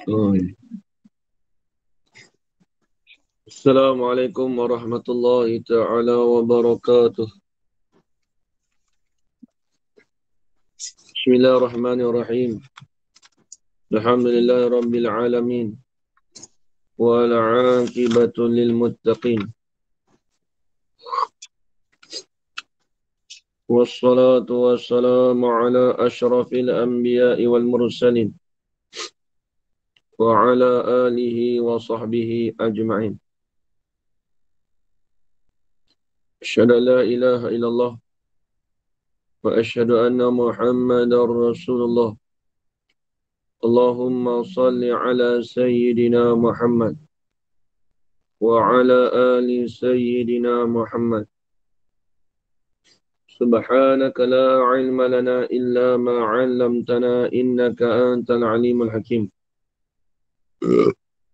Oh, ya. Assalamualaikum warahmatullahi ta'ala wabarakatuh. Bismillahirrahmanirrahim. Alhamdulillahi rabbil alamin. Wal aqibatu lil muttaqin. Wassalatu wassalamu ala asyrafil anbiya'i wal mursalin. Wa ala alihi wa sahbihi ajma'in. Asyhadu an la ilaha illallah. Wa asyhadu anna muhammadar rasulullah. Allahumma salli ala sayyidina Muhammad. وعلى آل سيدنا محمد سبحانك لا علم لنا إلا ما علمتنا إنك أنت العليم الحكيم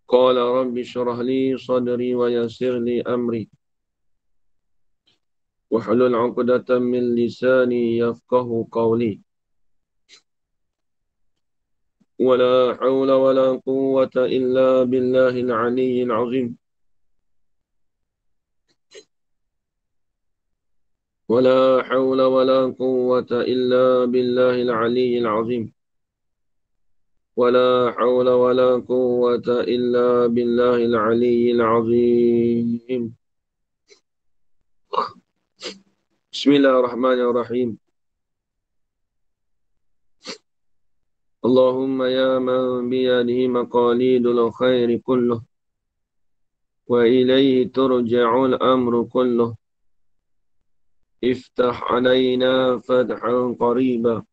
قال رب اشرح لي صدري ويسر لي أمري واحلل عقدة من لساني يفقه قولي ولا حول ولا قوة إلا بالله العلي العظيم ولا حول ولا قوة إلا بالله العلي العظيم ولا حول ولا قوة إلا بالله العلي العظيم بسم الله الرحمن الرحيم اللهم يا من بيده مقاليد الخير كله وإليه ترجع الأمر كله افتح علينا فتحا قريبا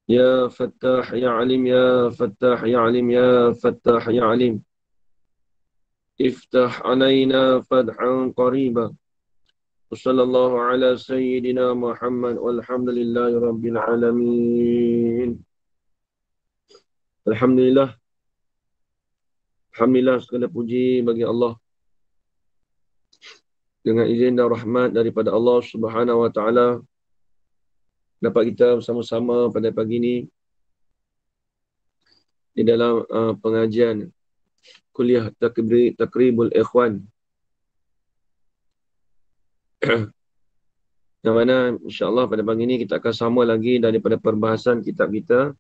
يا فتاح يا عليم يا فتاح يا عليم يا فتاح يا عليم افتح علينا فتحا قريبا وصلى الله على سيدنا محمد والحمد لله رب العالمين. Alhamdulillah, Alhamdulillah segala puji bagi Allah. Dengan izin dan rahmat daripada Allah Subhanahu Wa Taala, dapat kita bersama-sama pada pagi ini di dalam pengajian kuliah Takribul Ikhwan, yang mana insya-Allah pada pagi ini kita akan sama lagi daripada perbahasan kitab kita.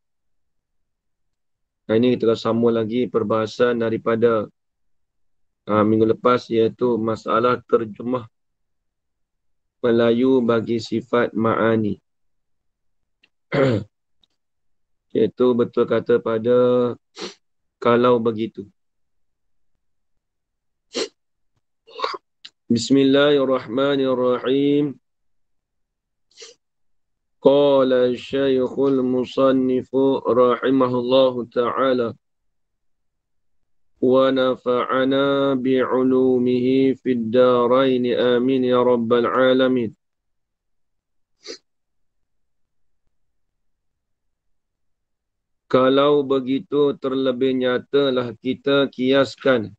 Hari ini kita akan sama lagi perbahasan daripada minggu lepas, iaitu masalah terjemah Melayu bagi sifat ma'ani. Iaitu betul kata pada kalau begitu. Bismillahirrahmanirrahim. Qala Syekhul Musannifu rahimahullahu ta'ala wa nafa'ana bi'ulumihi fid darain amin ya rabbal alamin. Kalau begitu terlebih nyatalah kita kiaskan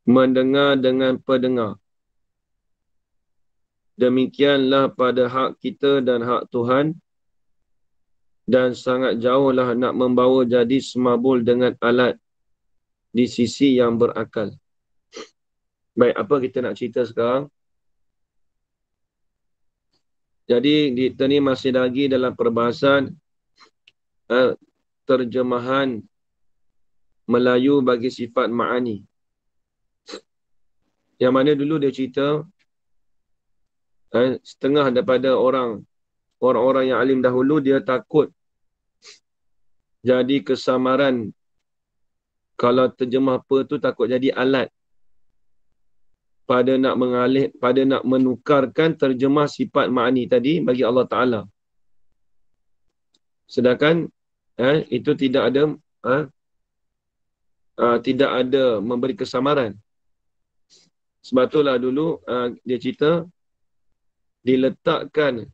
mendengar dengan pendengar. Demikianlah pada hak kita dan hak Tuhan, dan sangat jauhlah nak membawa jadi semabul dengan alat di sisi yang berakal. Baik, apa kita nak cerita sekarang? Jadi kita ni masih lagi dalam perbahasan terjemahan Melayu bagi sifat ma'ani. Yang mana dulu dia cerita setengah daripada orang-orang yang alim dahulu dia takut jadi kesamaran. Kalau terjemah apa tu takut jadi alat pada nak mengalih, pada nak menukarkan terjemah sifat ma'ani tadi bagi Allah Ta'ala. Sedangkan itu tidak ada memberi kesamaran. Sebab itulah dulu dia cerita diletakkan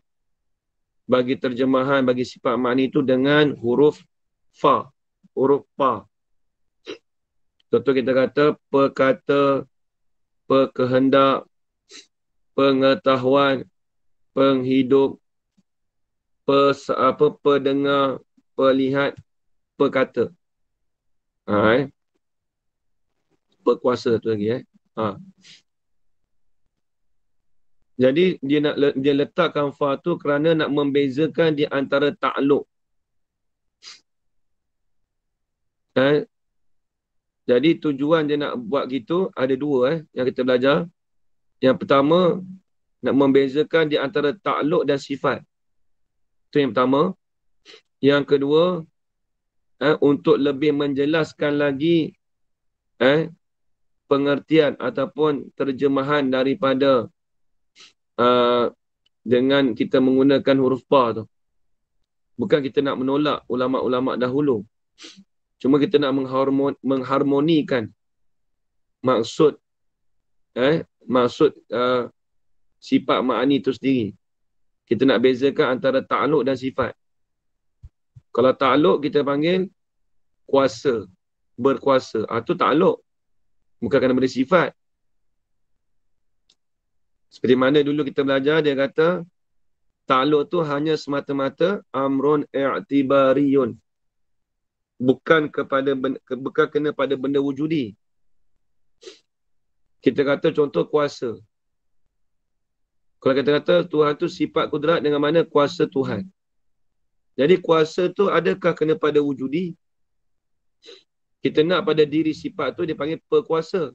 bagi terjemahan bagi sifat ma'ani itu dengan huruf fa, huruf pa. Contoh kita kata perkata, perkehendak, pengetahuan, penghidup, pendengar, Perlihat, perkata. Perkuasa tu lagi. Jadi dia letakkan fa tu kerana nak membezakan di antara ta'aluk. Jadi tujuan dia nak buat gitu ada dua yang kita belajar. Yang pertama, nak membezakan di antara ta'aluk dan sifat. Itu yang pertama. Yang kedua, untuk lebih menjelaskan lagi pengertian ataupun terjemahan daripada dengan kita menggunakan huruf pa tu. Bukan kita nak menolak ulama'-ulama' dahulu. Cuma kita nak mengharmonikan maksud sifat ma'ani itu sendiri. Kita nak bezakan antara ta'aluk dan sifat. Kalau ta'aluk kita panggil kuasa, berkuasa. Itu ta'aluk. Bukan kerana benda sifat. Seperti mana dulu kita belajar, dia kata ta'aluk tu hanya semata-mata amrun i'tibariyun. Bukan kena pada benda wujudi. Kita kata contoh kuasa. Kalau kita kata Tuhan tu sifat kudrat dengan mana kuasa Tuhan. Jadi kuasa tu adakah kena pada wujudi? Kita nak pada diri sifat tu dia panggil perkuasa.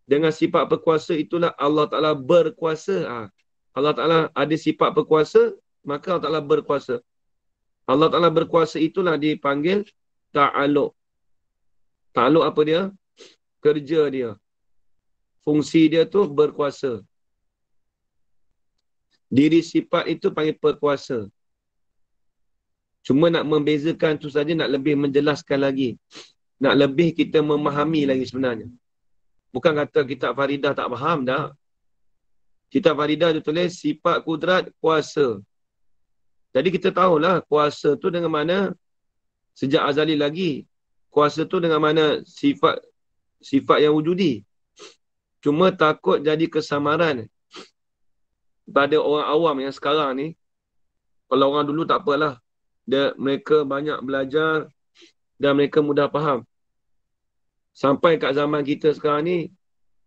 Dengan sifat perkuasa itulah Allah Ta'ala berkuasa. Allah Ta'ala ada sifat perkuasa, maka Allah Ta'ala berkuasa. Allah Ta'ala berkuasa itulah dipanggil ta'aluk. Ta'aluk apa dia? Kerja dia. Fungsi dia tu berkuasa. Diri sifat itu panggil perkuasa. Cuma nak membezakan tu saja, nak lebih menjelaskan lagi. Nak lebih kita memahami lagi sebenarnya. Bukan kata kitab Faridah tak faham dah. Kitab Faridah tu tulis sifat kudrat kuasa. Jadi kita tahulah kuasa tu dengan mana sejak azali lagi. Kuasa tu dengan mana sifat yang wujudi. Cuma takut jadi kesamaran pada orang awam yang sekarang ni. Kalau orang dulu tak apalah. Mereka banyak belajar dan mereka mudah faham. Sampai kat zaman kita sekarang ni,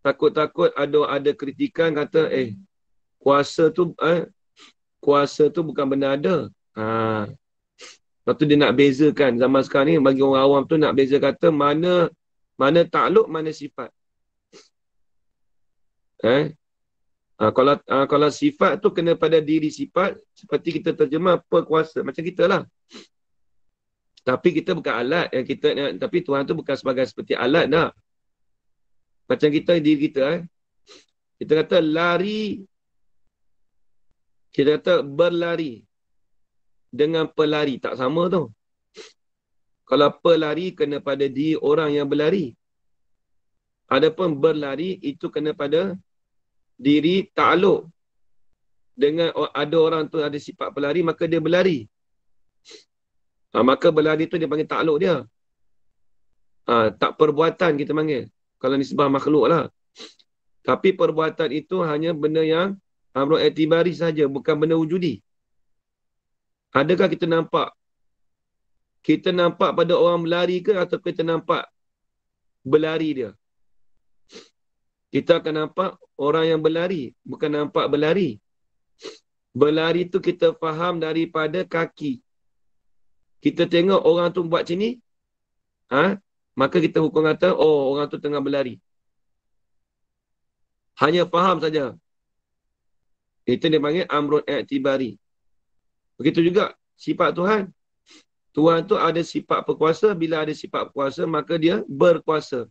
takut-takut ada kritikan kata, kuasa tu bukan benda ada. Lepas tu dia nak bezakan zaman sekarang ni, bagi orang awam tu nak beza kata mana ta'aluk, mana sifat. Kalau sifat tu kena pada diri sifat, seperti kita terjemah perkuasa. Macam kita lah. Tapi kita bukan alat. Tapi Tuhan tu bukan seperti alat dah. Macam kita, diri kita. Kita kata lari. Kita kata berlari. Dengan pelari. Tak sama tu. Kalau pelari kena pada diri orang yang berlari. Adapun berlari itu kena pada diri ta'aluk. Dengan ada orang tu ada sifat pelari, maka dia berlari. Maka berlari tu dia panggil ta'aluk dia. Tak perbuatan kita panggil. Kalau nisbah makhluk lah. Tapi perbuatan itu hanya benda yang amrul i'tibari saja, bukan benda wujudi. Adakah kita nampak? Kita nampak pada orang berlari ke atau kita nampak berlari dia? Kita akan nampak orang yang berlari, bukan nampak berlari. Berlari tu kita faham daripada kaki. Kita tengok orang tu buat macam ni, maka kita hukum kata, orang tu tengah berlari. Hanya faham saja. Itu dia panggil amrun i'tibari. Begitu juga sifat Tuhan. Tuhan tu ada sifat berkuasa. Bila ada sifat berkuasa, maka dia berkuasa.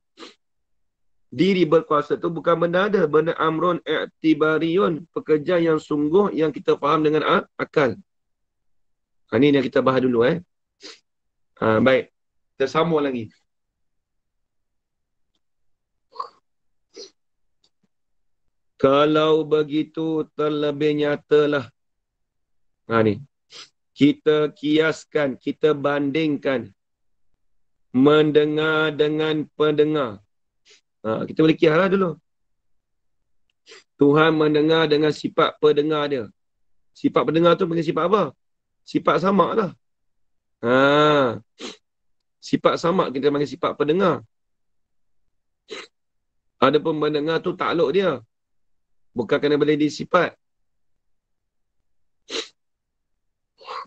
Diri berkuasa tu bukan benda ada. Benda amrun i'tibariyun. Pekerjaan yang sungguh yang kita faham dengan akal. Ini yang kita bahas dulu. Baik. Kita sambung lagi. Kalau begitu terlebih nyatalah. Ni. Kita kiaskan, kita bandingkan mendengar dengan pendengar. Kita boleh kiaslah dulu. Tuhan mendengar dengan sifat pendengar dia. Sifat pendengar tu punya sifat apa? Sifat sama lah. Ha. Sifat samak kita panggil sifat pendengar. Ada pun mendengar tu takluk dia. Bukan kena boleh disifat.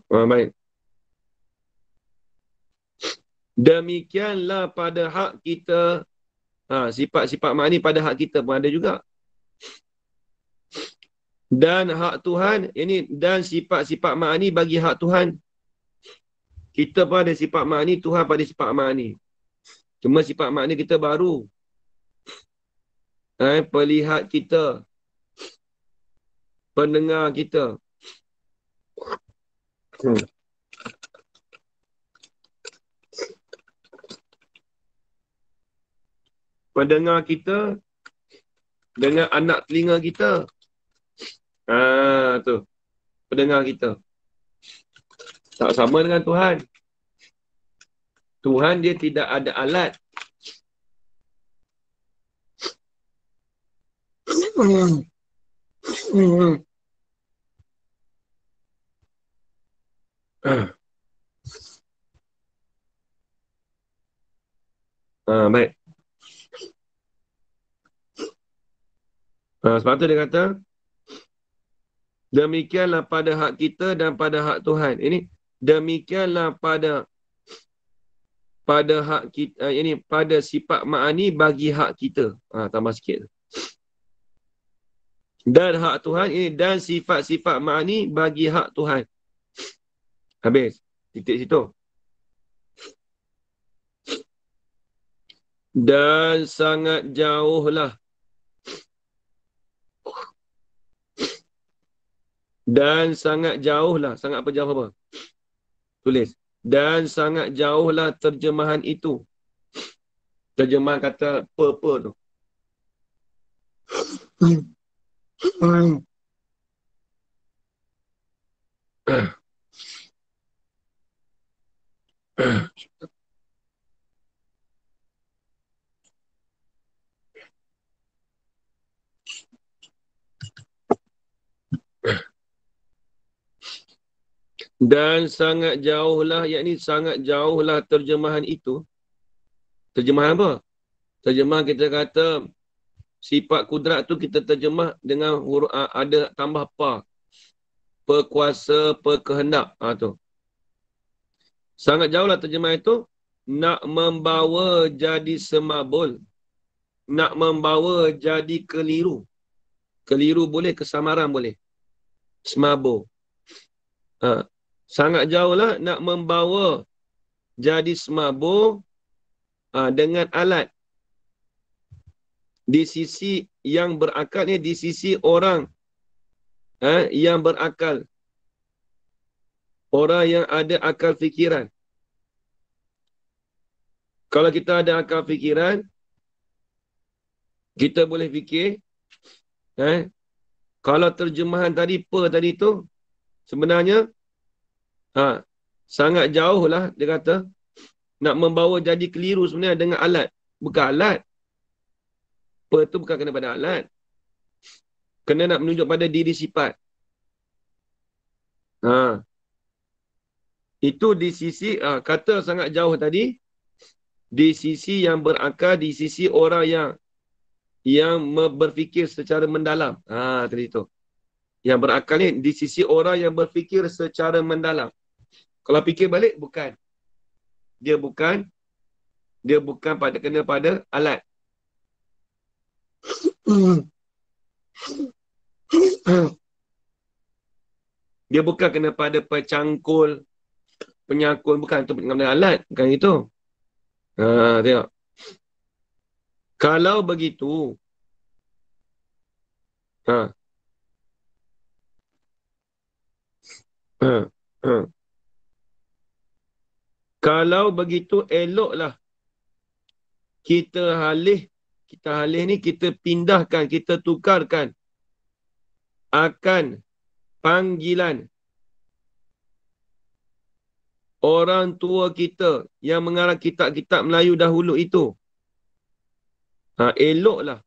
Baik. Demikianlah pada hak kita. Sifat-sifat makni pada hak kita pun ada juga. Dan hak Tuhan, ini dan sifat-sifat makni bagi hak Tuhan. Kita pun ada sifat makni, Tuhan pada sifat makni. Cuma sifat makni kita baru. Pelihat kita. Pendengar kita. Pendengar kita dengan anak telinga kita. Tu. Pendengar kita. Tak sama dengan Tuhan. Tuhan dia tidak ada alat. Baik. Sebab tu dia kata, demikianlah pada hak kita dan pada hak Tuhan. Ini, demikianlah pada hak kita, ini pada sifat ma'ani bagi hak kita. Tambah sikit. Dan hak Tuhan ini, dan sifat-sifat ma'ani bagi hak Tuhan. Habis. Titik situ. Dan sangat jauhlah. Dan sangat jauhlah. Sangat apa jauh apa? Tulis. Dan sangat jauhlah terjemahan itu. Terjemahan kata apa tu. Dan sangat jauhlah, yakni sangat jauhlah terjemahan itu. Terjemahan apa? Terjemahan kita kata sifat kudrat tu kita terjemah dengan huruf ada tambah pa. Perkuasa, perkehendak. Tu. Sangat jauhlah terjemahan itu. Nak membawa jadi semabul. Nak membawa jadi keliru. Keliru boleh, kesamaran boleh. Semabul. Sangat jauhlah nak membawa jadi semabur dengan alat. Di sisi yang berakal ni, di sisi orang yang berakal. Orang yang ada akal fikiran. Kalau kita ada akal fikiran, kita boleh fikir. Kalau terjemahan tadi, tadi tu, sebenarnya, sangat jauh lah, dia kata, nak membawa jadi keliru sebenarnya dengan alat. Bukan alat. Tu bukan kena pada alat. Kena nak menunjuk pada diri sifat. Itu di sisi, kata sangat jauh tadi, di sisi yang berakal, di sisi orang yang berfikir secara mendalam. Tadi tu. Yang berakal ni, di sisi orang yang berfikir secara mendalam. Kalau fikir balik, bukan. Dia bukan kena pada alat. Dia bukan kena pada penyangkul, bukan itu dengan alat, bukan itu. Tengok. Kalau begitu, kalau begitu eloklah kita halih ni kita pindahkan, kita tukarkan akan panggilan orang tua kita yang mengarang kitab-kitab Melayu dahulu itu. Eloklah.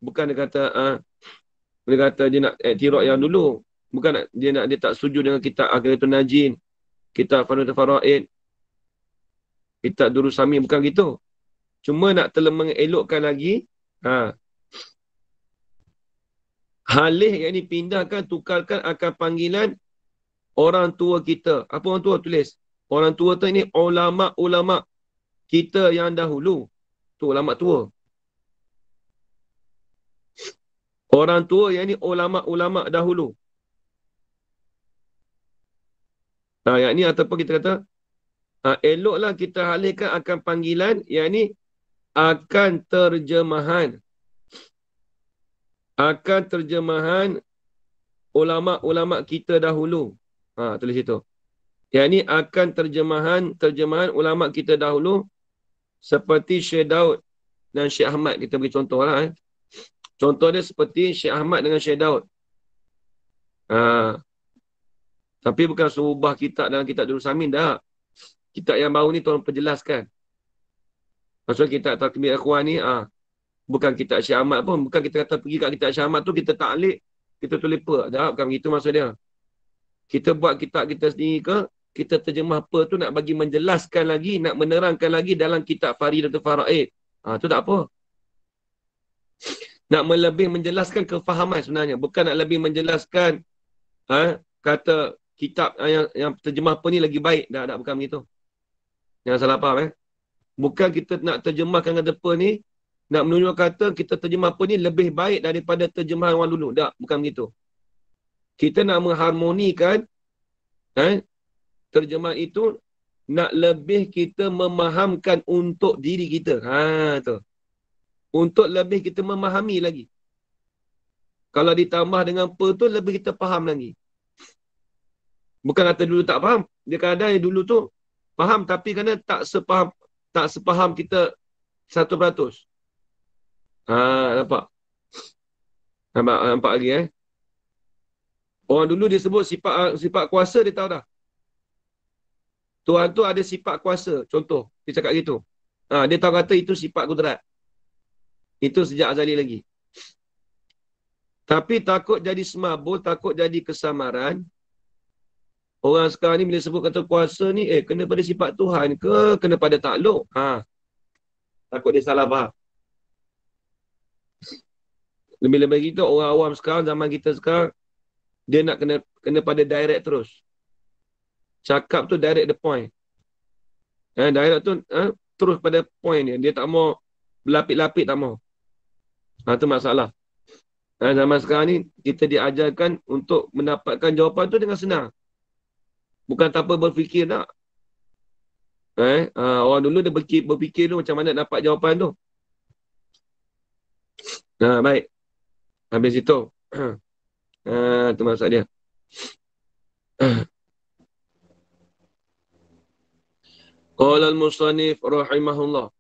Bukan dia kata dia nak tirok yang dulu. Bukan dia tak setuju dengan kitab Akhiratul Najin, kitab Fanul Faraid. Kitab Durus Samin bukan gitu. Cuma nak mengelokkan lagi. Halih yang ni pindahkan, tukarkan akan panggilan orang tua kita. Apa orang tua tulis? Orang tua tu ni ulama-ulama kita yang dahulu. Tu ulama tua. Orang tua yang ni ulama-ulama dahulu. Yang ni ataupun kita kata, eloklah kita halihkan akan panggilan yang ni akan terjemahan. Akan terjemahan ulama-ulama kita dahulu. Tulis itu. Yang ni akan terjemahan ulama kita dahulu seperti Syekh Daud dan Syekh Ahmad. Kita beri contoh lah. Contoh dia seperti Syekh Ahmad dengan Syekh Daud. Tapi bukan suruh ubah kitab dalam kitab Durus Samin, dah. Kitab yang baru ni tolong perjelaskan. Maksudnya kitab Takmil Ikhwan ni, bukan kitab Syekh Ahmad pun. Bukan kita kata pergi kat kitab Syekh Ahmad tu, kita taklid, kita tulis apa. Dah, bukan begitu maksud dia. Kita buat kitab kita sendiri ke, kita terjemah apa tu nak bagi menjelaskan lagi, nak menerangkan lagi dalam kitab Faridatul Faraid. Tu tak apa. Nak lebih menjelaskan kefahaman sebenarnya. Bukan nak lebih menjelaskan kata kitab yang terjemah apa ni lagi baik. Dah, bukan begitu. Jangan salah faham. Bukan kita nak terjemahkan kata apa ni, nak menunjuk kata kita terjemah apa ni lebih baik daripada terjemahan orang dulu. Tak, bukan begitu. Kita nak mengharmonikan terjemahan itu, nak lebih kita memahamkan untuk diri kita. Tu. Untuk lebih kita memahami lagi. Kalau ditambah dengan apa tu, lebih kita faham lagi. Bukan kata dulu tak faham. Dia kadang dulu tu faham, tapi kerana tak sepaham kita 100%. Nampak? Nampak lagi Orang dulu dia sebut sifat kuasa, dia tahu dah. Tuhan tu ada sifat kuasa. Contoh, dia cakap gitu. Dia tahu kata itu sifat kudrat. Itu sejak azali lagi. Tapi takut jadi semabur, takut jadi kesamaran. Orang sekarang ni bila sebut kata kuasa ni, kena pada sifat Tuhan ke, kena pada takluk? Takut dia salah faham. Lebih-lebih kita, orang awam sekarang, zaman kita sekarang, dia nak kena pada direct terus. Cakap tu direct the point. Direct tu terus pada point dia. Dia tak mau berlapik-lapik, tak mau. Itu masalah. Zaman sekarang ni, kita diajarkan untuk mendapatkan jawapan tu dengan senang. Bukan tanpa berfikir tak. Orang dulu dia berfikir tu macam mana nak dapat jawapan tu. Baik. Habis itu. Itu maksud dia. Qala al-musannif rahimahullah.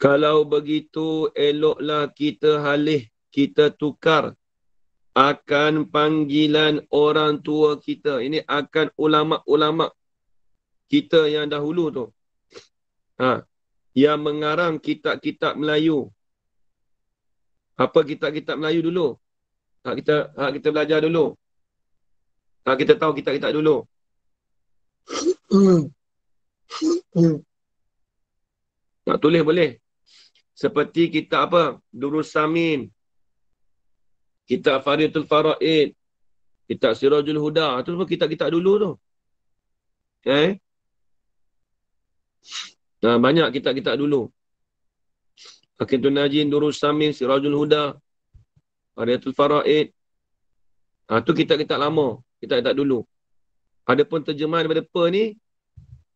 Kalau begitu, eloklah kita halih, kita tukar akan panggilan orang tua kita. Ini akan ulama-ulama kita yang dahulu tu. Yang mengarang kitab-kitab Melayu. Apa kitab-kitab Melayu dulu? Kita belajar dulu. Kita tahu kitab-kitab dulu. Nak tulis boleh. Seperti kitab apa? Durus Samin. Kitab Faridatul Faraid. Kitab Sirajul Huda. Itu semua kitab-kitab dulu tu. Banyak kitab-kitab dulu. Akhirul Najin, Durus Samin, Sirajul Huda, Faridatul Faraid. Itu kitab-kitab lama. Kitab-kitab dulu. Adapun terjemahan daripada apa ni?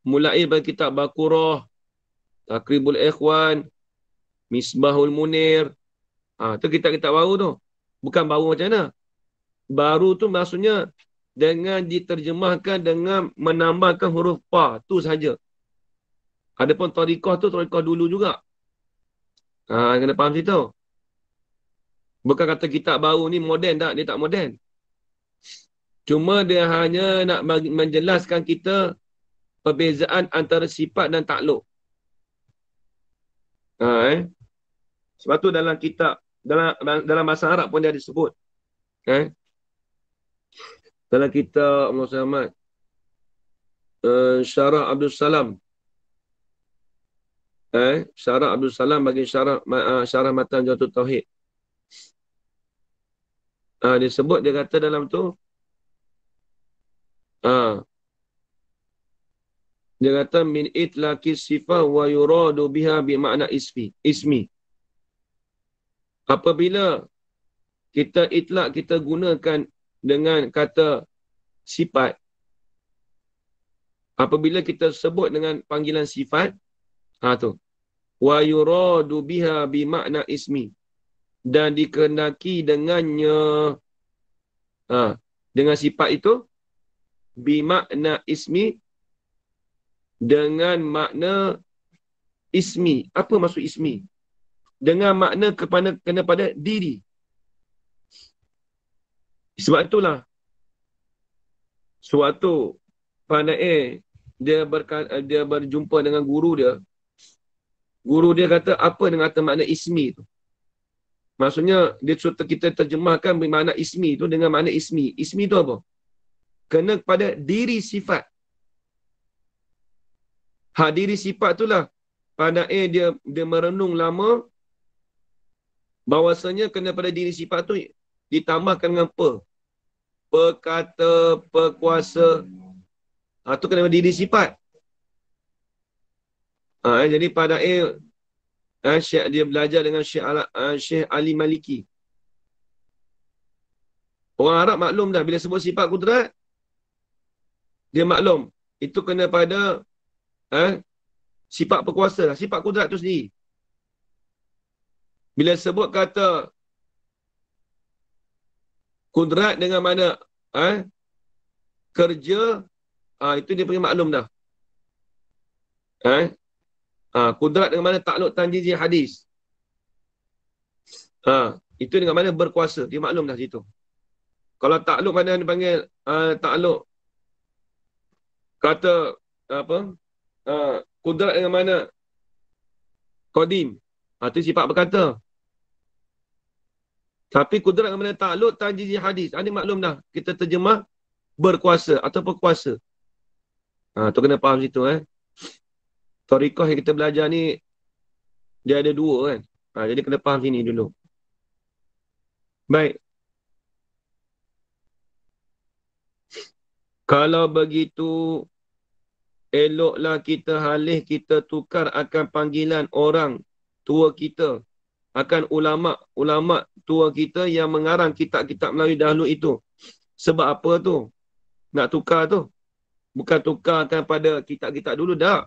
Mulai daripada kitab Baqarah, Takribul Ikhwan, Misbahul Munir. Itu kitab-kitab baru tu. Bukan baru macam mana. Baru tu maksudnya dengan diterjemahkan dengan menambahkan huruf pa. Tu sahaja. Adapun tariqah tu tariqah dulu juga. Kena faham situ. Bukan kata kitab baru ni moden tak. Dia tak moden. Cuma dia hanya nak menjelaskan kita perbezaan antara sifat dan takluk. Sebab tu dalam kitab, dalam bahasa Arab pun dia disebut. Dalam kitab Muhammad Syarah Abdul Salam. Syarah Abdul Salam bagi syarah matan Jawahirul Tauhid. Dia sebut, dia kata dalam tu, dia kata min itlaqi sifah wa yuradu biha bi makna ismi. Apabila kita itlak, kita gunakan dengan kata sifat. Apabila kita sebut dengan panggilan sifat, tu. Wa yuradu biha bi makna ismi. Dan dikehendaki dengannya, dengan sifat itu, bi makna ismi, dengan makna ismi. Apa maksud ismi? Dengan makna kena pada diri. Sebab itulah suatu pandai dia berjumpa dengan guru dia. Guru dia kata, apa dengan kata makna ismi tu? Maksudnya, dia suruh kita terjemahkan bermakna ismi tu dengan makna ismi. Ismi tu apa? Kena kepada diri sifat. Diri sifat itulah pandai dia merenung lama, bahawasanya kena pada diri sifat tu ditambahkan dengan perkata, perkuasa. Tu kena pada diri sifat. Jadi pada dia belajar dengan Syekh Ali Maliki. Orang Arab maklum dah, bila sebut sifat kudrat, dia maklum. Itu kena pada sifat perkuasa lah, sifat kudrat tu sendiri. Bila sebut kata kudrat dengan mana kerja, itu dia punya maklum dah. Kudrat dengan mana takluk tanjizi hadis. Itu dengan mana berkuasa. Dia maklum dah situ. Kalau takluk mana dia panggil takluk kata apa? Kudrat dengan mana qadim. Itu sifat berkata. Tapi kudrat dengan mana takluk tanjizi hadis. Ini maklum dah. Kita terjemah berkuasa atau berkuasa. Tu kena faham situ. Tariqah yang kita belajar ni, dia ada dua kan. Jadi kena faham sini dulu. Baik. Kalau begitu, eloklah kita kita tukar akan panggilan orang tua kita, akan ulama' tua kita yang mengarang kitab-kitab Melayu dahulu itu. Sebab apa tu? Nak tukar tu? Bukan tukarkan pada kitab-kitab dulu, tak.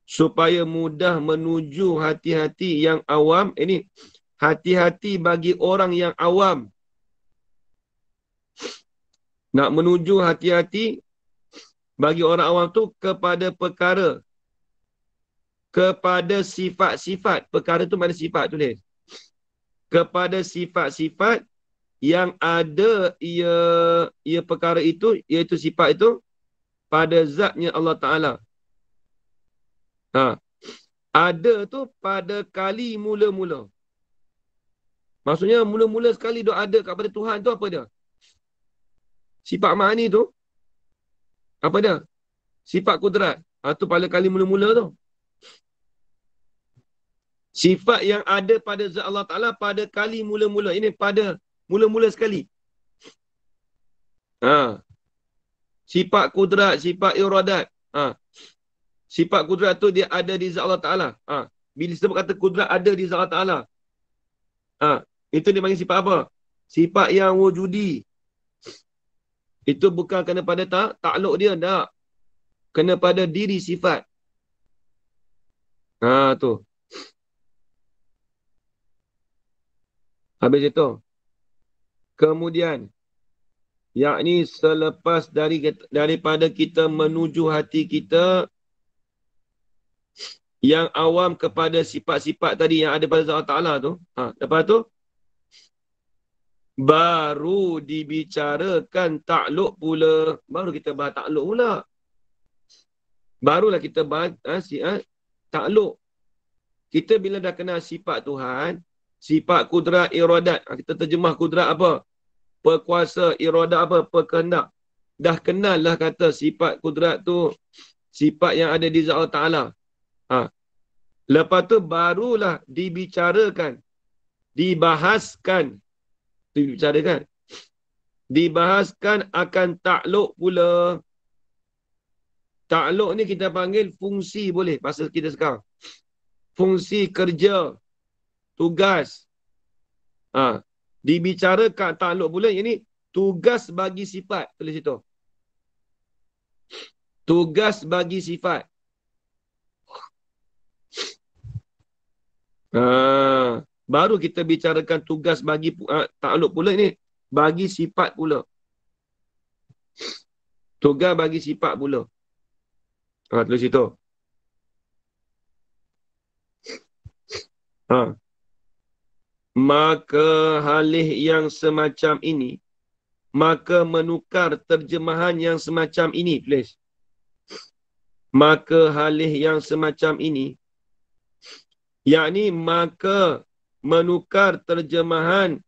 Supaya mudah menuju hati-hati yang awam. Ini hati-hati bagi orang yang awam. Nak menuju hati-hati bagi orang awam tu kepada perkara, kepada sifat-sifat. Perkara tu mana sifat tulis. Kepada sifat-sifat yang ada ia perkara itu, iaitu sifat itu pada zatnya Allah Ta'ala. Ada tu pada kali mula-mula. Maksudnya mula-mula sekali dia ada kepada Tuhan tu apa dia? Sifat ma'ani tu apa dia? Sifat kudrat. Tu pada kali mula-mula tu. Sifat yang ada pada zat Allah Ta'ala pada kali mula-mula. Ini pada mula-mula sekali. Sifat kudrat, sifat iradat. Sifat kudrat tu dia ada di zat Allah Ta'ala. Bila sebut kata kudrat ada di zat Allah Ta'ala. Itu dia panggil sifat apa? Sifat yang wujudi. Itu bukan kena pada takluk dia, tak. Kena pada diri sifat. Tu. Habis itu. Kemudian, yakni selepas daripada kita menuju hati kita yang awam kepada sifat-sifat tadi yang ada pada zat Allah Ta'ala tu. Lepas tu, baru dibicarakan takluk pula. Baru kita bahas takluk pula. Barulah kita bahas takluk. Kita bila dah kenal sifat Tuhan, sifat kudrat iradat. Kita terjemah kudrat apa? Perkuasa, iradah apa? Perkehendak. Dah kenal lah kata sifat kudrat tu, sifat yang ada di zat Allah Ta'ala. Ha. Lepas tu barulah dibicarakan, dibahaskan, dibicarakan, dibahaskan akan takluk pula. Takluk ni kita panggil fungsi boleh, bahasa kita sekarang. Fungsi kerja, tugas. Ha. Dibicarakan takluk pula, ini tugas bagi sifat. Tulis situ. Tugas bagi sifat. Baru kita bicarakan tugas bagi takluk pula ni. Bagi sifat pula. Tugas bagi sifat pula. Tulis situ. Maka halih yang semacam ini, maka menukar terjemahan yang semacam ini, please. Maka halih yang semacam ini, yakni maka menukar terjemahan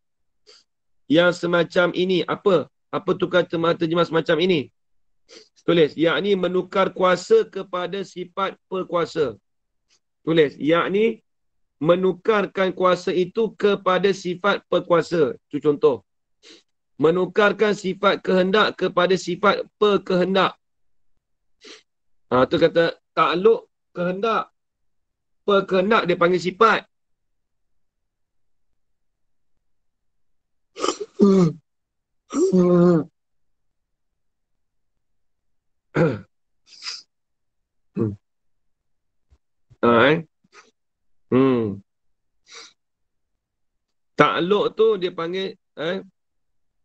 yang semacam ini. Apa? Apa tukar terjemahan semacam ini? Tulis. Yakni menukar kuasa kepada sifat perkuasa. Tulis. Yakni menukarkan kuasa itu kepada sifat perkuasa. Itu contoh. Menukarkan sifat kehendak kepada sifat perkehendak. Itu kata takluk kehendak. Perkehendak dia panggil sifat. Takluk tu dia panggil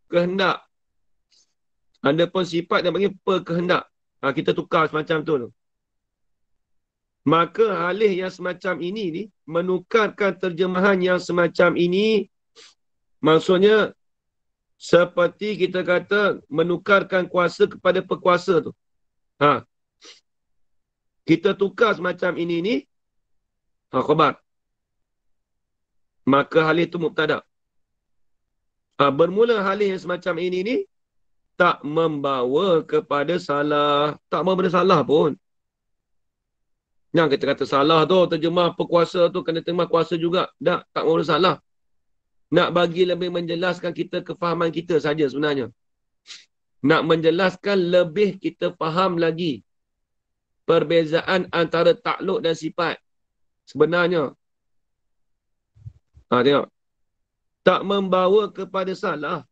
kehendak. Ada pun sifat dia panggil perkehendak. Kita tukar semacam tu. Maka halih yang semacam ini ni, menukarkan terjemahan yang semacam ini, maksudnya seperti kita kata menukarkan kuasa kepada perkuasa tu. Kita tukar semacam ini ni, khabar. Maka halih itu mubtada. Bermula halih yang semacam ini ni, tak membawa kepada salah. Tak membawa kepada salah pun. Yang kita kata salah tu, terjemah perkuasa tu kena terjemah kuasa juga. Tak membawa kepada salah. Nak bagi lebih menjelaskan kita kefahaman kita saja sebenarnya. Nak menjelaskan lebih kita faham lagi perbezaan antara takluk dan sifat. Sebenarnya. Tengok. Tak membawa kepada salah.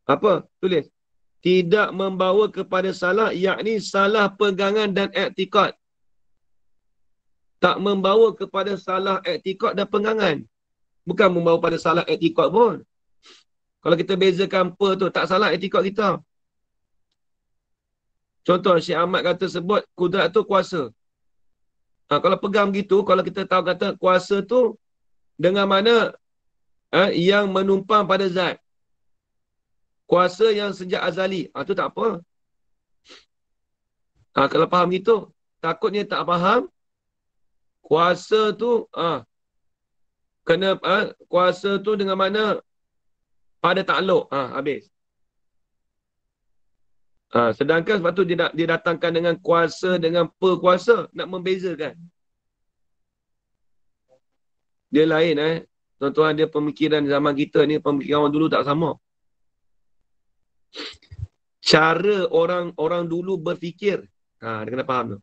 Apa? Tulis. Tidak membawa kepada salah, yakni salah pegangan dan i'tikad. Tak membawa kepada salah i'tikad dan pegangan. Bukan membawa pada salah i'tikad pun. Kalau kita bezakan apa tu, tak salah i'tikad kita. Contoh, Syekh Ahmad kata sebut kudrat tu kuasa. Kalau pegang begitu, kalau kita tahu kata kuasa tu dengan mana yang menumpang pada zat. Kuasa yang sejak azali. Tu tak apa. Kalau faham gitu, takutnya tak faham. Kuasa tu, kena kuasa tu dengan mana pada takluk. Habis. Sedangkan sebab tu dia datangkan dengan kuasa dengan perkuasa. Nak membezakan. Dia lain tuan-tuan, dia pemikiran zaman kita ni, pemikiran orang dulu tak sama. Cara orang dulu berfikir. Dia kena faham tu.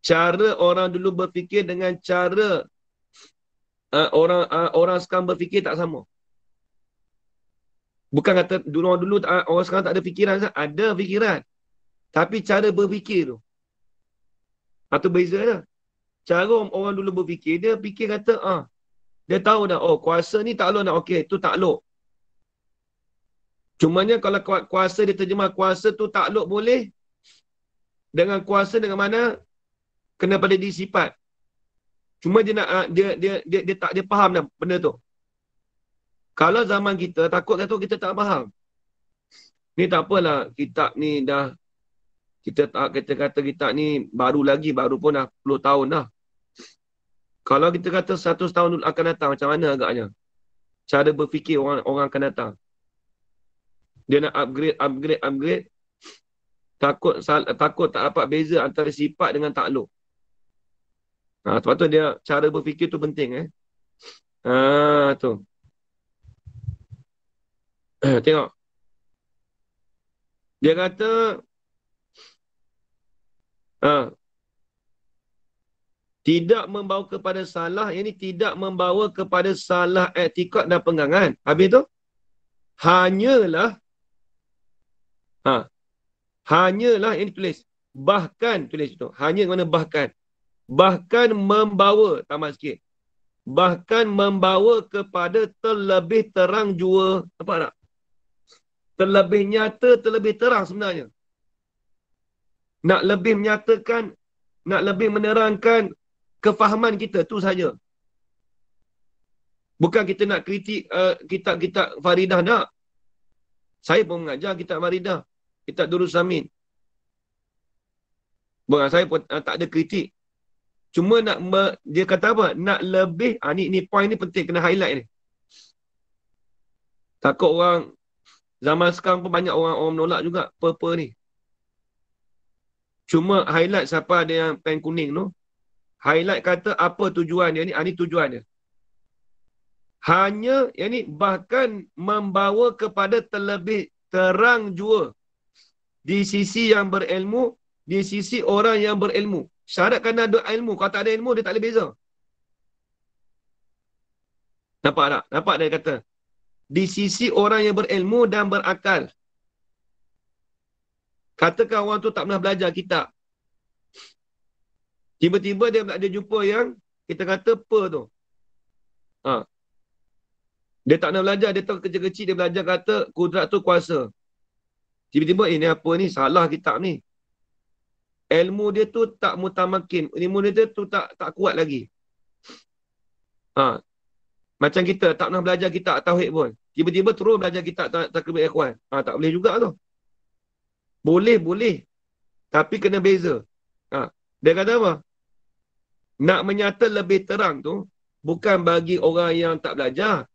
Cara orang dulu berfikir dengan cara orang sekarang berfikir tak sama. Bukan kata orang dulu orang sekarang tak ada fikiran. Ada fikiran. Tapi cara berfikir tu. Itu beza dah. Cara orang dulu berfikir, dia fikir kata, dia tahu dah, kuasa ni takluk nak, okey, tu takluk. Cumanya kalau kuasa dia terjemah kuasa tu takluk boleh. Dengan kuasa dengan mana? Kena pada disifat. Cuma dia nak dia faham dah benda tu. Kalau zaman kita takut kita tak faham. Ni tak apalah, kitab ni dah kita kata kitab ni baru pun dah 10 tahun dah. Kalau kita kata 100 tahun akan datang, macam mana agaknya? cara berfikir orang akan datang. Dia nak upgrade. Takut tak dapat beza antara sifat dengan takluk. Sebab tu dia cara berfikir tu penting. Tu. Tengok. Dia kata tidak membawa kepada salah, ini tidak membawa kepada salah etikad dan pegangan. Habis tu hanyalah ini tulis. Bahkan tulis tu. Hanya mana bahkan. Bahkan membawa, tambah sikit. Bahkan membawa kepada terlebih terang jua. Nampak tak? Terlebih nyata, terlebih terang sebenarnya. Nak lebih menyatakan, nak lebih menerangkan kefahaman kita, tu saja. Bukan kita nak kritik kitab-kitab Faridah, tak. Saya pun mengajar kitab Faridah, kitab Durus Samin. Bukan, saya pun tak ada kritik. Cuma dia kata apa? Nak lebih, ni point ni penting, kena highlight ni. Takut orang, zaman sekarang pun banyak orang menolak juga, apa-apa ni. Cuma highlight siapa ada yang pen kuning tu. Highlight kata apa tujuan dia ni. Ni tujuan dia. Hanya, yang ni bahkan membawa kepada terlebih terang jua. Di sisi yang berilmu, di sisi orang yang berilmu. Syarat kena ada ilmu. Kalau tak ada ilmu, dia tak boleh beza. Nampak tak? Nampak dia kata. Di sisi orang yang berilmu dan berakal. Katakan orang tu tak pernah belajar kitab. Tiba-tiba dia jumpa yang kita kata apa tu. Dia tak nak belajar, dia tahu kecil-kecil dia belajar kata kudrat tu kuasa. Tiba-tiba ini apa ni? Salah kitab ni. Ilmu dia tu tak mutamakin. Ilmu dia tu tak kuat lagi. Macam kita tak pernah belajar kitab tauhid pun. Tiba-tiba terus belajar kitab takribul ikhwan. Tak boleh juga tu. Boleh. Tapi kena beza. Dia kata apa? Nak menyata lebih terang tu bukan bagi orang yang tak belajar.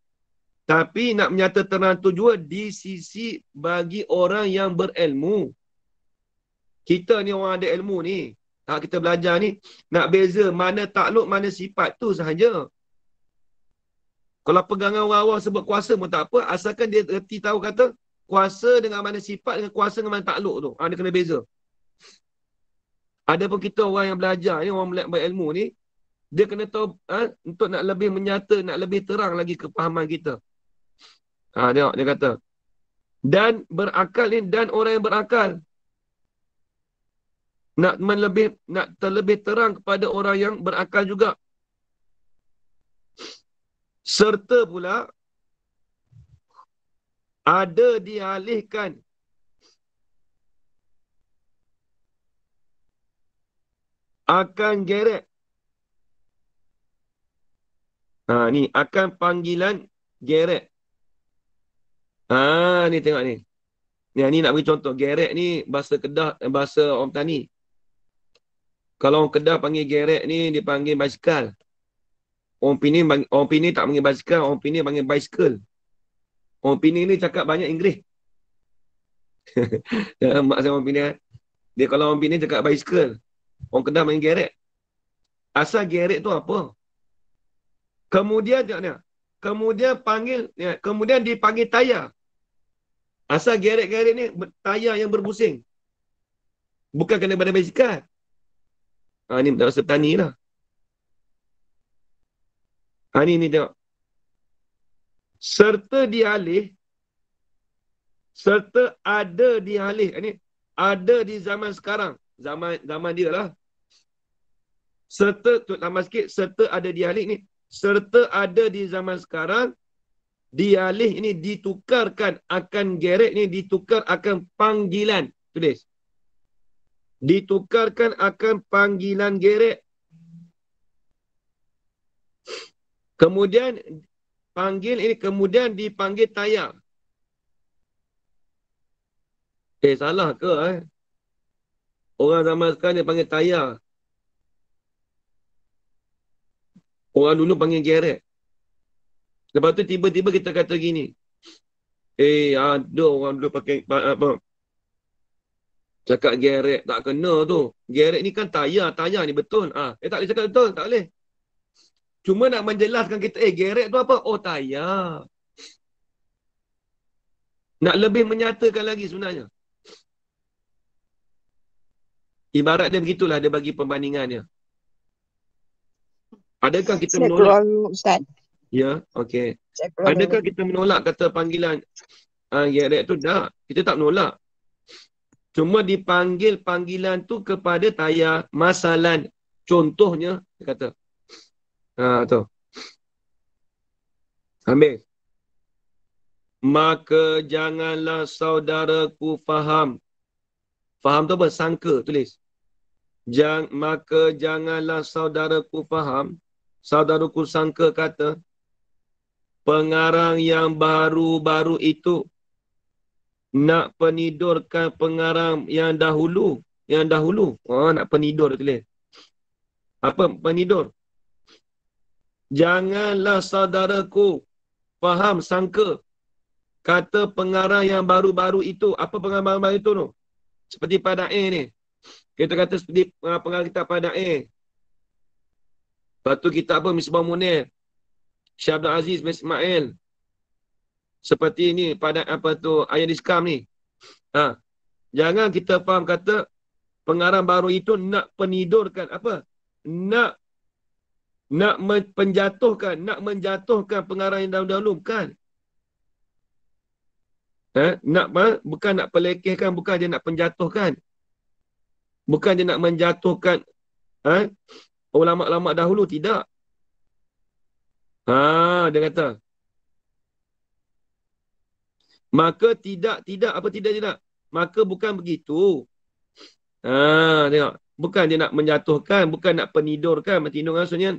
Tapi nak menyata terang tu juga di sisi bagi orang yang berilmu. Kita ni orang ada ilmu ni. Kita belajar ni. Nak beza mana takluk, mana sifat tu sahaja. Kalau pegangan orang awam sebut kuasa pun tak apa. Asalkan dia reti tahu kata kuasa dengan mana sifat dengan kuasa dengan mana takluk tu. Dia kena beza. Ada pun kita orang yang belajar ni, orang berilmu ni. Dia kena tahu untuk nak lebih menyata, nak lebih terang lagi kepahaman kita. Tengok dia kata. Dan berakal ni, dan orang yang berakal. Nak terlebih terang kepada orang yang berakal juga. Serta pula ada dialihkan akan geret. Ni akan panggilan geret. Ni tengok ni. Ni nak beri contoh. Geret ni bahasa Kedah, bahasa orang Petani. Kalau orang Kedah panggil geret ni, dia panggil basikal. Orang Pini tak panggil basikal, orang Pini panggil bicycle. Orang Pini ni cakap banyak Inggeris. Mak saya orang Pini. Dia kalau orang Pini cakap bicycle. Orang Kedah panggil geret. Asal geret tu apa? Kemudian kemudian dipanggil tayar. Asal geret-geret ni tayar yang berbusing. Bukan kena pada basikal. Ni bahasa petani lah. Ni tengok. Serta ada dialih. Ini ada di zaman sekarang. Zaman dia lah. Serta, tambah sikit, serta ada dialih ni. Serta ada di zaman sekarang. Dialih ini ditukarkan akan geret ni, ditukar akan panggilan. Tulis. Ditukarkan akan panggilan geret. Kemudian panggil ini, kemudian dipanggil tayar. Salah ke? Orang zaman sekarang dia panggil tayar. Orang dulu panggil geret. Lepas tu tiba-tiba kita kata gini. Ada orang dulu pakai apa? Cakap gerek tak kena tu. Gerek ni kan tayar. Tayar ni betul. Tak boleh cakap betul. Tak boleh. Cuma nak menjelaskan kita, gerek tu apa? Oh, tayar. Nak lebih menyatakan lagi sebenarnya. Ibarat dia begitulah, dia bagi perbandingannya. Adakah kita Saya menolak? keluar dulu, Ustaz. Ya, okey. Saya keluar Adakah dulu. kita menolak kata panggilan gerek tu? Tak. Kita tak menolak. Cuma dipanggil panggilan tu kepada tayar masalan. Contohnya, dia kata. Tu. Habis. Maka janganlah saudaraku faham. Faham tu apa? Sangka, tulis. Maka janganlah saudaraku faham. Saudaraku sangka kata. Pengarang yang baru-baru itu nak penidurkan pengarang yang dahulu. Yang dahulu. Nak penidur tulis. Apa penidur? Janganlah saudaraku faham, sangka. Kata pengarang yang baru-baru itu. Apa pengarang baru-baru itu tu? Seperti Pada'i ni. Kita kata seperti pengarang kitab Pada'i. Lepas tu kitab apa? Misbah Munir. Syekh Abdul Aziz bin Ismail. Seperti ni pada apa tu ayat diskam ni. Jangan kita faham kata pengarang baru itu nak penidurkan apa? Nak menjatuhkan pengarang yang dahulu-dahulu, bukan. Bukan nak pelekehkan, bukan dia nak penjatuhkan. Bukan dia nak menjatuhkan ulama-ulama dahulu, tidak. Dia kata. Maka tidak. Maka bukan begitu. Tengok. Bukan dia nak menjatuhkan, bukan nak penidurkan. Menidurkan maksudnya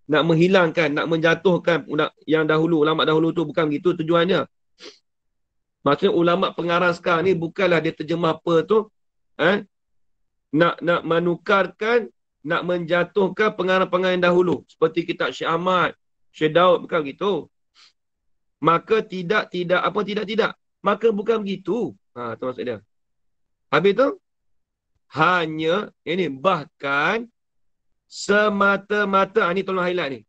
nak menghilangkan, nak menjatuhkan yang dahulu, ulama dahulu tu, bukan begitu tujuannya. Maksudnya ulama pengarang sekarang ni bukanlah dia terjemah apa tu, nak menukarkan, nak menjatuhkan pengarang-pengarang yang dahulu. Seperti kitab Syekh Ahmad, Syekh Daud, bukan begitu. Maka tidak. Maka bukan begitu. Tu maksud dia. Habis tu, hanya, ini bahkan, semata-mata, ni tolong highlight ni.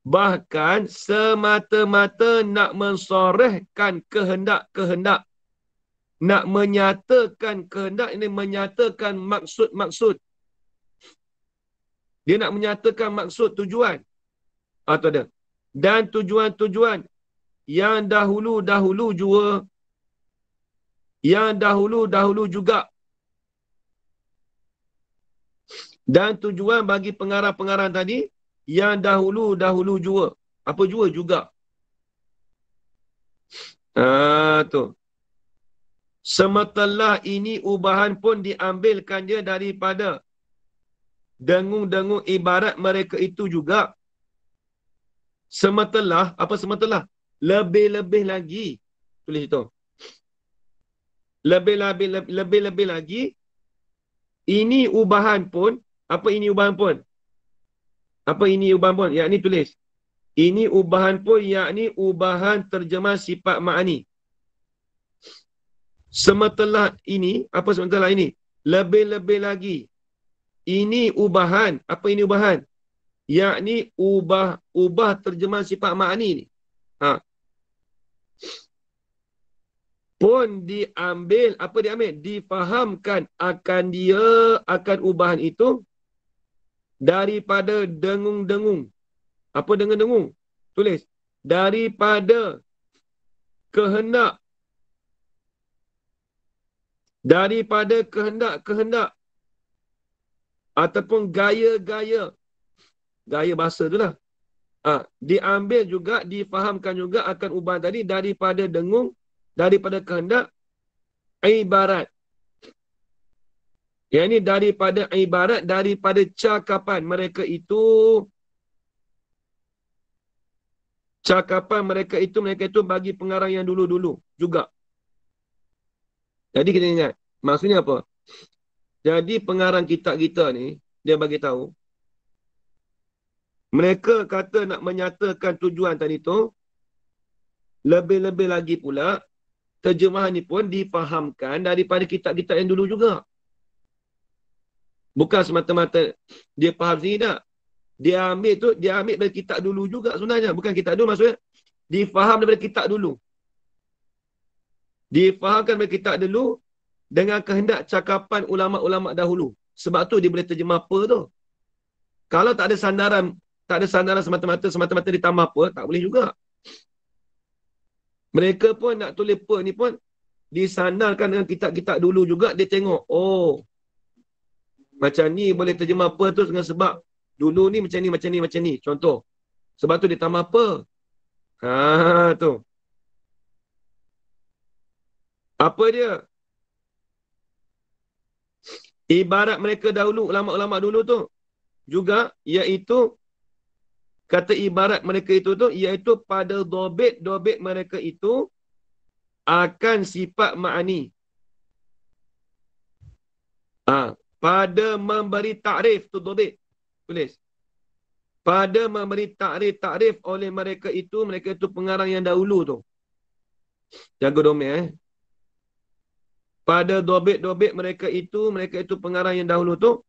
Bahkan, semata-mata nak mensorehkan kehendak-kehendak. Nak menyatakan kehendak, ini menyatakan maksud-maksud. Dia nak menyatakan maksud tujuan. Tu ada. Dan tujuan-tujuan yang dahulu-dahulu juga. Dan tujuan bagi pengarang-pengarang tadi yang dahulu-dahulu juga. Apa juga? Tu. Semetelah ini ubahan pun diambilkan dia daripada dengung-dengung ibarat mereka itu juga. Semetelah, apa semetelah? Lebih-lebih lagi. Tulis itu. Lebih-lebih lagi. Ini ubahan pun. Apa ini ubahan pun? Yakni tulis. Ini ubahan pun, yakni ubahan terjemah sifat ma'ani. Semetelah ini, apa semetelah ini? Lebih-lebih lagi. Ini ubahan. Apa ini ubahan? Yakni ubah terjemah sifat ma'ani ni. Pun diambil, apa diambil? Difahamkan akan ubahan itu daripada dengung-dengung. Apa dengung-dengung? Tulis. Daripada kehendak. Ataupun gaya-gaya. Gaya bahasa tu lah. Diambil juga, difahamkan juga akan ubahan tadi daripada dengung, daripada kehendak, ibarat. Yang ini daripada ibarat, daripada cakapan mereka itu. Mereka itu bagi pengarang yang dulu-dulu juga. Jadi kita ingat, maksudnya apa? Jadi pengarang kitab kita ni, dia bagi tahu, Mereka kata nak menyatakan tujuan tadi tu, lebih-lebih lagi pula, terjemahan ni pun difahamkan daripada kitab-kitab yang dulu juga. Bukan semata-mata dia faham sendiri tak. Dia ambil dari kitab dulu juga sebenarnya. Bukan kitab dulu, maksudnya difaham daripada kitab dulu. Difahamkan daripada kitab dulu dengan kehendak cakapan ulama'-ulama' dahulu. Sebab tu dia boleh terjemah apa tu. Kalau tak ada sandaran semata-mata ditambah apa, tak boleh juga. Mereka pun nak tulis apa ni pun disandarkan dengan kitab-kitab dulu juga. Dia tengok, oh, macam ni boleh terjemah apa tu dengan sebab dulu ni macam ni. Contoh. Sebab tu dia tambah apa? Tu. Apa dia? Ibarat mereka dahulu, ulama'-ulama' dulu tu. Juga, iaitu, kata ibarat mereka itu tu, iaitu pada dobit mereka itu akan sifat ma'ani. Pada memberi takrif tu dobit. Tulis. Pada memberi takrif oleh mereka itu pengarang yang dahulu tu. Jaga domain Pada dobit mereka itu pengarang yang dahulu tu.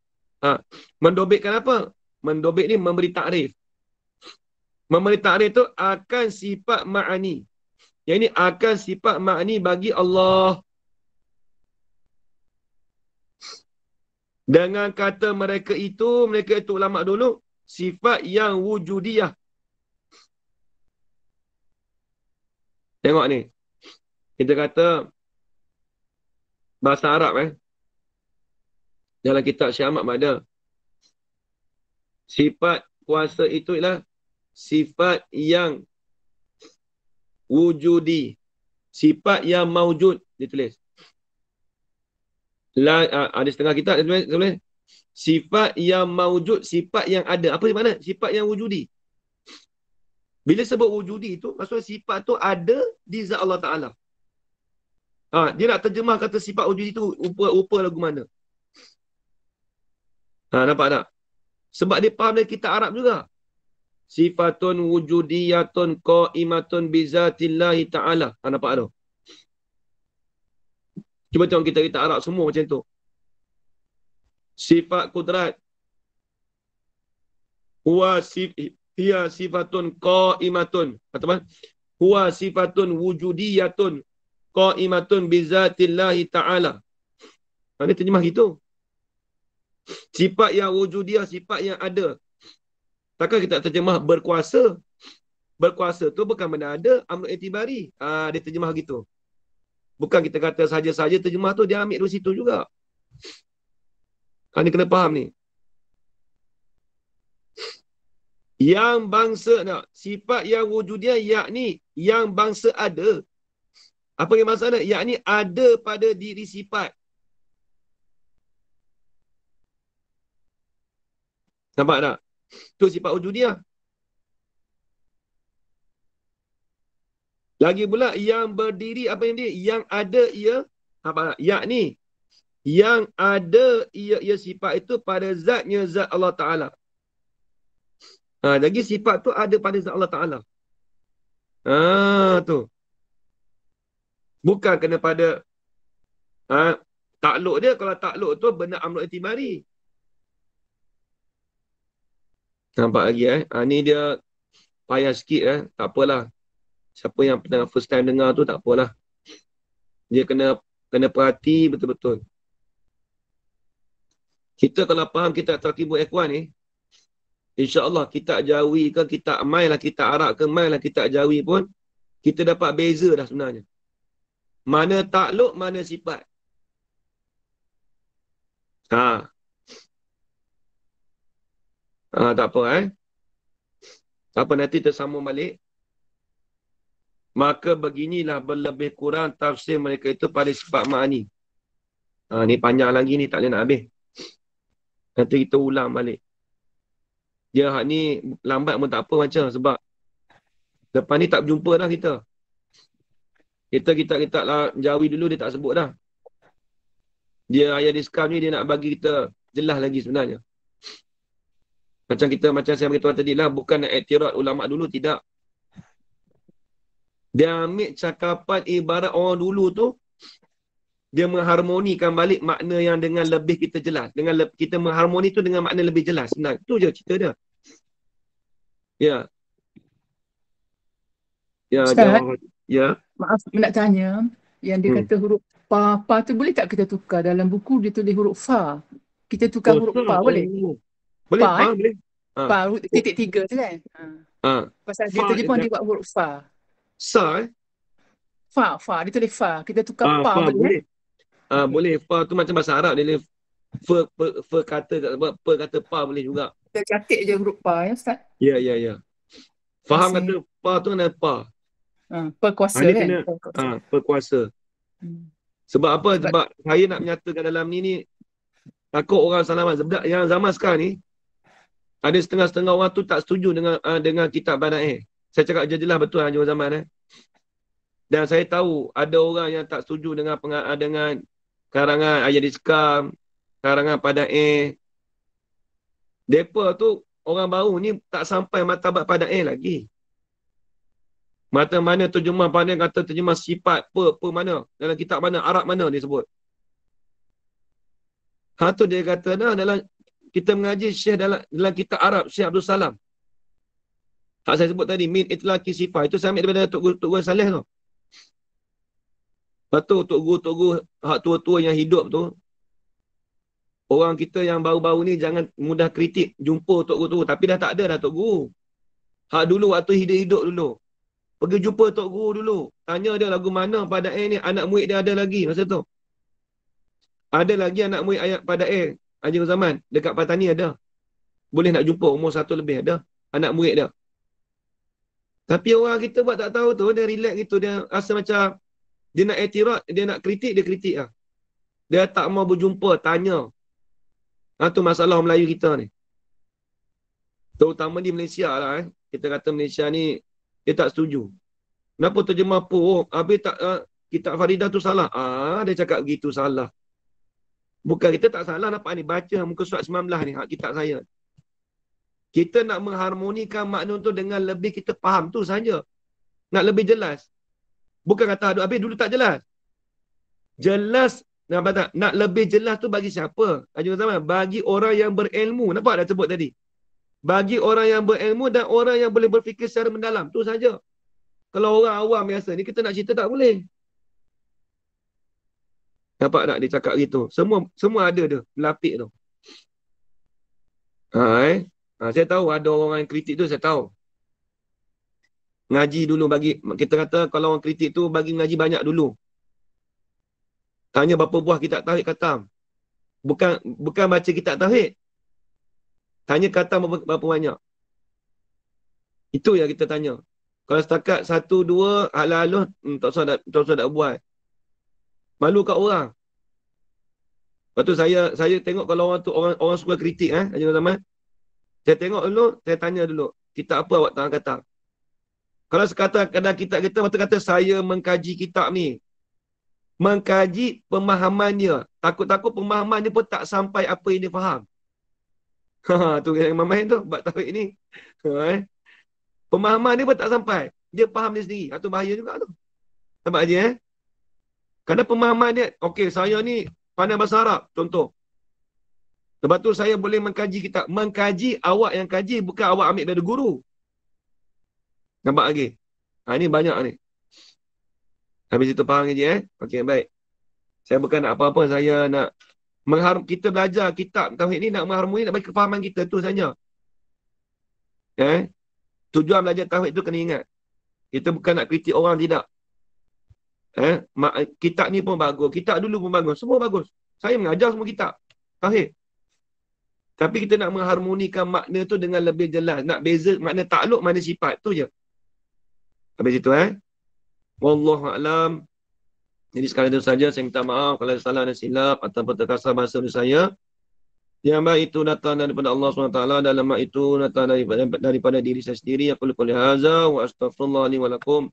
Mendobitkan apa? Mendobit ni memberi takrif. Memberi takrif tu akan sifat ma'ani. Yang ini akan sifat ma'ani bagi Allah. Dengan kata mereka itu ulama dulu, sifat yang wujudiyah. Tengok ni. Kita kata bahasa Arab dalam kitab Syekh Ahmad ada. Sifat kuasa itu ialah sifat yang wujudi. Sifat yang maujud. Dia tulis. Ada setengah kitab dia tulis. Sifat yang maujud, sifat yang ada. Apa di mana? Sifat yang wujudi. Bila sebut wujudi itu, maksudnya sifat tu ada di zat Allah Ta'ala. Dia nak terjemah kata sifat wujudi itu rupa lagu mana. Nampak tak? Sebab dia faham dari kitab Arab juga. Sifatun wujudiyatun qa'imatun bizatillahi ta'ala. Nampak tu? Cuba tengok kita Arab semua macam tu. Sifat kudrat. Hiya sifatun qa'imatun. Atau apa? Huwa sifatun wujudiyatun qa'imatun bizatillahi ta'ala. Dia terjemah gitu. Sifat yang wujudiyah, sifat yang ada. Takkan kita terjemah berkuasa. Berkuasa tu bukan benda ada, amrul i'tibari. Dia terjemah gitu. Bukan kita kata saja-saja terjemah tu, dia ambil dari situ juga. Ni kena faham ni. Yang bangsa, sifat yang wujudiyah, yakni yang bangsa ada. Apa yang maksudnya? Yakni ada pada diri sifat. Nampak tak? Itu sifat wujudiyah. Lagi pula yang berdiri apa yang dia? Yang ada ia apa? Yakni yang ada ia sifat itu pada zatnya zat Allah Ta'ala. Lagi sifat tu ada pada zat Allah Ta'ala. Tu. Bukan kena pada takluk dia. Kalau takluk tu benar amrul i'tibari. Nampak lagi ni dia payah sikit tak apalah. Siapa yang pernah first time dengar tu tak apalah. Dia kena perhati betul-betul. Kita kalau faham kitab Tarkibul Ikhwan ni, insya-Allah kitab Jawi ke kitab Amai lah, kitab Arab ke Mai lah, kitab Jawi pun kita dapat beza dah sebenarnya. Mana takluk, mana sifat. Tak apa Tak apa, nanti tersambung balik. Maka beginilah berlebih kurang tafsir mereka itu pada sifat ma'ani. Ni panjang lagi ni, tak boleh nak habis. Nanti kita ulang balik. Dia hak ni lambat pun tak apa macam, sebab lepas ni tak berjumpa dah kita. Kita lah Jawi dulu dia tak sebut dah. Dia ayat diskam ni dia nak bagi kita jelas lagi sebenarnya. Macam saya beritahu tadi lah, bukan nak iktirad ulama dulu, tidak. Dia ambil cakapan ibarat orang dulu tu, dia mengharmonikan balik makna yang dengan lebih kita jelas. Kita mengharmoni tu dengan makna lebih jelas. Nah, itu je cerita dia. Ya. Ya, Ustaz, jawab. Ya. maaf nak tanya, yang dia Hmm. kata huruf pa tu boleh tak kita tukar? Dalam buku dia tulis huruf fa. Kita tukar Oh, huruf so. pa boleh? Oh. Boleh, Pa boleh. Ha. Pa Oh, titik tiga tu kan? Ha. ha. Pasal dia Fa, terjemah dia buat huruf fa. sa, Fa, dia tulis fa. Kita tukar pa fa, boleh boleh. Okey. Boleh. Fa tu macam bahasa Arab. Dia boleh kata, kata pa boleh juga. Kita catik je huruf pa ya Ustaz. Ya, ya, ya. Terima Faham kasih. kata pa tu kena pa. Perkuasa Ini kan? kena Perkuasa. berkuasa. Hmm. Sebab apa? Sebab Sebab saya nak menyatakan dalam ni takut orang salah. Sebab yang zaman sekarang ni, ada setengah-setengah orang tu tak setuju dengan kitab Bada'i. Saya cakap jelas betul Haji Zaman. Dan saya tahu ada orang yang tak setuju dengan karangan Ayat Iskam, karangan Bada'i. Depa tu orang baru ni tak sampai martabat Bada'i lagi. Mana terjemah pandai kata terjemah sifat mana dalam kitab mana Arab mana dia sebut. Tu dia kata dalam kita mengaji Syekh dalam kitab Arab Syekh Abdul Salam. Hak saya sebut tadi min itlaqi sifat itu saya ambil daripada Tok Guru Saleh tu. Betul Tok Guru hak tua-tua yang hidup tu. Orang kita yang baru-baru ni jangan mudah kritik jumpa Tok Guru tu tapi dah tak ada dah Tok Guru. Hak dulu waktu hidup-hidup dulu. Pergi jumpa Tok Guru dulu. Tanya dia lagu mana pada ni anak murid dia ada lagi masa tu. Ada lagi anak murid ayat pada Haji Zaman dekat Patani ada. Boleh nak jumpa umur 1 lebih ada anak murid dia. Tapi orang kita buat tak tahu tu, dia relax gitu, dia rasa macam dia nak iktirad, dia nak kritik, dia kritik lah. Dia tak mau berjumpa, tanya. Tu masalah orang Melayu kita ni. Terutama di Malaysia lah. Kita kata Malaysia ni, dia tak setuju. Kenapa terjemah apa? Habis tak, kitab Faridah tu salah. Dia cakap begitu salah. Bukan kita tak salah nampak ni. Baca muka surat 19 ni, hak kitab saya. Kita nak mengharmonikan makna tu dengan lebih kita faham tu saja. Nak lebih jelas. Bukan kata aduh habis dulu tak jelas. Jelas nak lebih jelas tu bagi siapa? Haji Zaman, bagi orang yang berilmu. Nampak dah sebut tadi. Bagi orang yang berilmu dan orang yang boleh berfikir secara mendalam. Tu saja. Kalau orang awam biasa ni kita nak cerita tak boleh. Nampak tak dia cakap gitu? Semua ada dia melapik tu. Saya tahu ada orang yang kritik tu saya tahu. Ngaji dulu bagi kita kata kalau orang kritik tu bagi ngaji banyak dulu. Tanya berapa buah kitab tauhid khatam. Bukan baca kitab tauhid. Tanya khatam berapa banyak. Itu yang kita tanya. Kalau setakat 1 2 halal tak usah nak buat. Malu kat orang. Lepas tu saya tengok kalau orang suka kritik Haji Zaman. Saya tengok dulu, saya tanya dulu, kitab apa awak tak kata? Kalau sekata kadang kitab kita waktu kata saya mengkaji kitab ni. Mengkaji pemahamannya. Takut-takut pemahamannya pun tak sampai apa yang dia faham. Tu yang main tu bab tauhid ni. Pemahaman dia pun tak sampai. Dia faham dia sendiri. Itu bahaya juga tu. Nampak je Kerana pemahaman dia, okey saya ni pandai bahasa Arab, contoh. Lepas tu saya boleh mengkaji kitab. Mengkaji, awak yang kaji, bukan awak ambil dari guru. Nampak lagi? Ini banyak ni. Habis itu faham je Okey, baik. Saya bukan nak apa-apa, saya nak kita belajar kitab tauhid ni nak mengharmoni, nak bagi kefahaman kita, tu saja. Tujuan belajar tauhid tu kena ingat. Kita bukan nak kritik orang, tidak. Kitab ni pun bagus. Kitab dulu pun bagus. Semua bagus. Saya mengajar semua kitab tauhid. Tapi kita nak mengharmonikan makna tu dengan lebih jelas. Nak beza makna takluk, makna sifat. Tu je. Habis itu Wallahu a'lam. Jadi sekali itu saja. Saya minta maaf kalau ada salah dan silap ataupun terkasar bahasa saya. Yang baik itu datang daripada Allah SWT. Dan lemah itu datang daripada diri saya sendiri. Aku lupa lihaza. Wa astaghfirullah li walakum.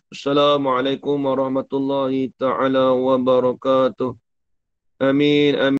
Assalamualaikum warahmatullahi ta'ala wabarakatuh. Amin. Amin.